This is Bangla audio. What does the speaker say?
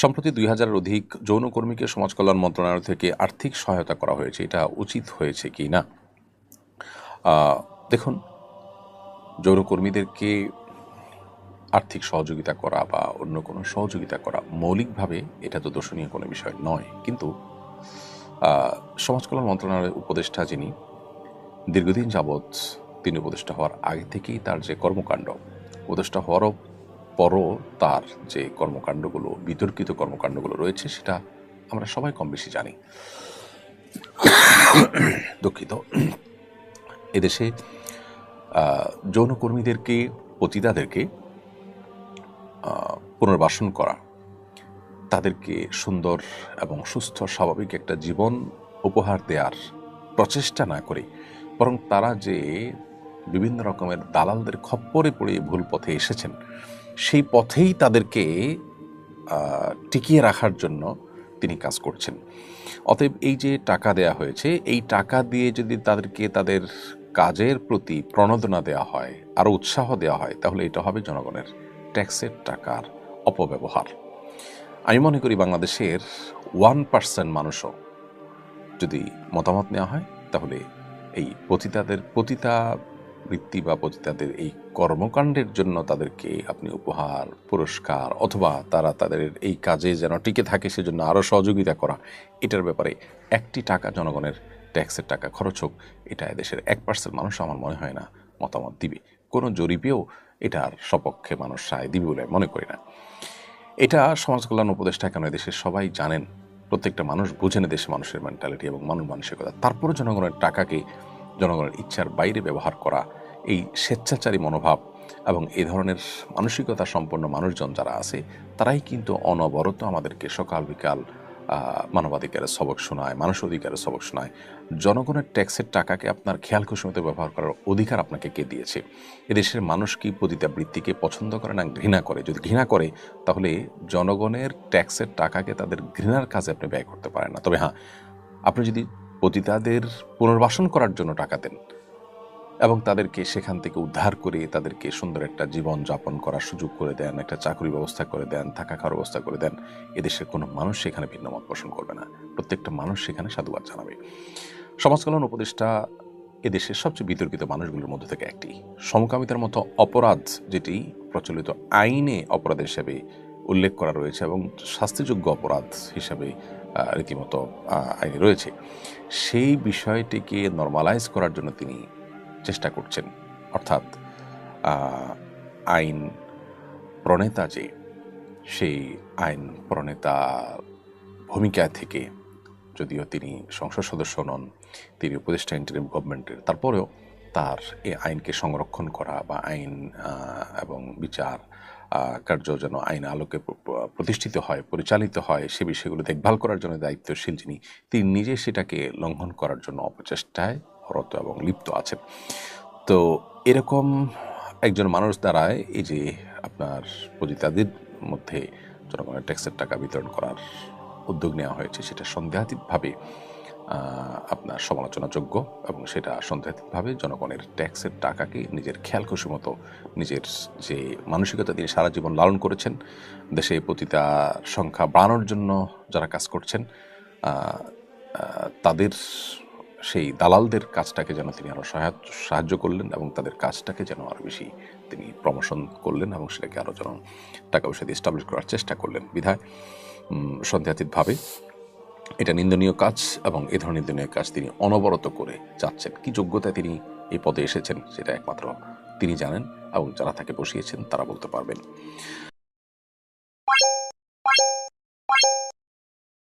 সম্প্রতি ২,০০০-এর অধিক যৌনকর্মীকে সমাজ কল্যাণ মন্ত্রণালয় থেকে আর্থিক সহায়তা করা হয়েছে। এটা উচিত হয়েছে কি না? দেখুন, যৌনকর্মীদেরকে আর্থিক সহযোগিতা করা বা অন্য কোনো সহযোগিতা করা মৌলিকভাবে এটা তো দোষণীয় কোনো বিষয় নয়। কিন্তু সমাজ কল্যাণ মন্ত্রণালয়ের উপদেষ্টা যিনি দীর্ঘদিন যাবৎ তিনি উপদেষ্টা হওয়ার আগে থেকেই তার যে কর্মকাণ্ড, উপদেষ্টা হওয়ারও পরও তার যে কর্মকাণ্ডগুলো, বিতর্কিত কর্মকাণ্ডগুলো রয়েছে সেটা আমরা সবাই কম বেশি জানি। দুঃখিত। এদেশে যৌনকর্মীদেরকে, পতিতাদেরকে পুনর্বাসন করা, তাদেরকে সুন্দর এবং সুস্থ স্বাভাবিক একটা জীবন উপহার দেওয়ার প্রচেষ্টা না করে বরং তারা যে বিভিন্ন রকমের দালালদের খপ্পরে পড়ে ভুল পথে এসেছেন, সেই পথেই তাদেরকে টিকিয়ে রাখার জন্য তিনি কাজ করছেন। অতএব এই যে টাকা দেয়া হয়েছে, এই টাকা দিয়ে যদি তাদেরকে তাদের কাজের প্রতি প্রণোদনা দেওয়া হয়, আরও উৎসাহ দেওয়া হয়, তাহলে এটা হবে জনগণের ট্যাক্সের টাকার অপব্যবহার। আমি মনে করি বাংলাদেশের 1% মানুষও যদি মতামত নেওয়া হয়, তাহলে এই পতিতাবৃত্তি বা পতিতাদের এই কর্মকাণ্ডের জন্য তাদেরকে আপনি উপহার, পুরস্কার অথবা তারা তাদের এই কাজে যেন টিকে থাকে সেজন্য আরও সহযোগিতা করা, এটার ব্যাপারে একটি টাকা জনগণের ট্যাক্সের টাকা খরচ হোক, এটা এদেশের 1% মানুষ আমার মনে হয় না মতামত দিবে। কোনো জরিপেও এটার সপক্ষে মানুষ রায় দিবে বলে মনে করি না। এটা সমাজ কল্যাণ উপদেষ্টা কেন এদেশের সবাই জানেন, প্রত্যেকটা মানুষ বুঝেন এদেশের মানুষের মেন্টালিটি এবং মানসিকতা। তারপরে জনগণের টাকাকে জনগণের ইচ্ছার বাইরে ব্যবহার করা, এই স্বেচ্ছাচারী মনোভাব এবং এই ধরনের মানসিকতা সম্পন্ন মানুষজন যারা আছে, তারাই কিন্তু অনবরত আমাদেরকে সকাল বিকাল মানবাধিকারের সবক শোনায়, মানুষ অধিকারের সবক শোনায়। জনগণের ট্যাক্সের টাকাকে আপনার খেয়াল খুশিমতো ব্যবহার করার অধিকার আপনাকে কে দিয়েছে? এদেশের মানুষ কি পতিতাবৃত্তিকে পছন্দ করে না ঘৃণা করে? যদি ঘৃণা করে, তাহলে জনগণের ট্যাক্সের টাকাকে তাদের ঘৃণার কাজে আপনি ব্যয় করতে পারেন না। তবে হ্যাঁ, আপনি যদি পতিতাদের পুনর্বাসন করার জন্য টাকা দেন এবং তাদেরকে সেখান থেকে উদ্ধার করে তাদেরকে সুন্দর একটা জীবন যাপন করার সুযোগ করে দেন, একটা চাকরি ব্যবস্থা করে দেন, থাকা খাওয়ার ব্যবস্থা করে দেন, এদেশের কোনো মানুষ সেখানে ভিন্ন মত পোষণ করবে না। প্রত্যেকটা মানুষ সেখানে সাধুবাদ জানাবে। সমাজ কল্যাণ উপদেষ্টা এদেশের সবচেয়ে বিতর্কিত মানুষগুলোর মধ্যে থেকে একটি। সমকামিতার মতো অপরাধ, যেটি প্রচলিত আইনে অপরাধ হিসেবে উল্লেখ করা রয়েছে এবং শাস্তিযোগ্য অপরাধ হিসাবে রীতিমতো আইনে রয়েছে, সেই বিষয়টিকে নরমালাইজ করার জন্য তিনি চেষ্টা করছেন। অর্থাৎ আইন প্রণেতা যে, সেই আইন প্রণেতা ভূমিকা থেকে, যদিও তিনি সংসদ সদস্য নন, তিনি উপদেষ্টা ইন্টারিম গভর্নমেন্টের, তারপরেও তার এই আইনকে সংরক্ষণ করা বা আইন এবং বিচার কার্য যেন আইন আলোকে প্রতিষ্ঠিত হয়, পরিচালিত হয়, সে বিষয়গুলো দেখভাল করার জন্য দায়িত্বশীল যিনি, তিনি নিজে সেটাকে লঙ্ঘন করার জন্য অপচেষ্টায় রত এবং লিপ্ত আছেন। তো এরকম একজন মানুষ দ্বারায় এই যে আপনার পতিতাদের মধ্যে জনগণের ট্যাক্সের টাকা বিতরণ করার উদ্যোগ নেওয়া হয়েছে, সেটা সন্দেহাতীতভাবে আপনার সমালোচনাযোগ্য এবং সেটা সন্দেহাতীতভাবে জনগণের ট্যাক্সের টাকাকে নিজের খেয়াল খুশি মতো, নিজের যে মানসিকতা তিনি সারা জীবন লালন করেছেন, দেশে পতিতার সংখ্যা বাড়ানোর জন্য যারা কাজ করছেন, তাদের সেই দালালদের কাজটাকে যেন তিনি আরও সাহায্য করলেন এবং তাদের কাজটাকে যেন আরও বেশি তিনি প্রমোশন করলেন এবং সেটাকে আরও যেন টাকা পয়সা দিয়ে এস্টাবলিশ করার চেষ্টা করলেন। বিধায় সন্দেহাতীতভাবে এটা নিন্দনীয় কাজ এবং এ ধরনের নিন্দনীয় কাজ তিনি অনবরত করে যাচ্ছেন। কি যোগ্যতায় তিনি এই পদে এসেছেন সেটা একমাত্র তিনি জানেন এবং যারা তাকে বসিয়েছেন তারা বলতে পারবেন।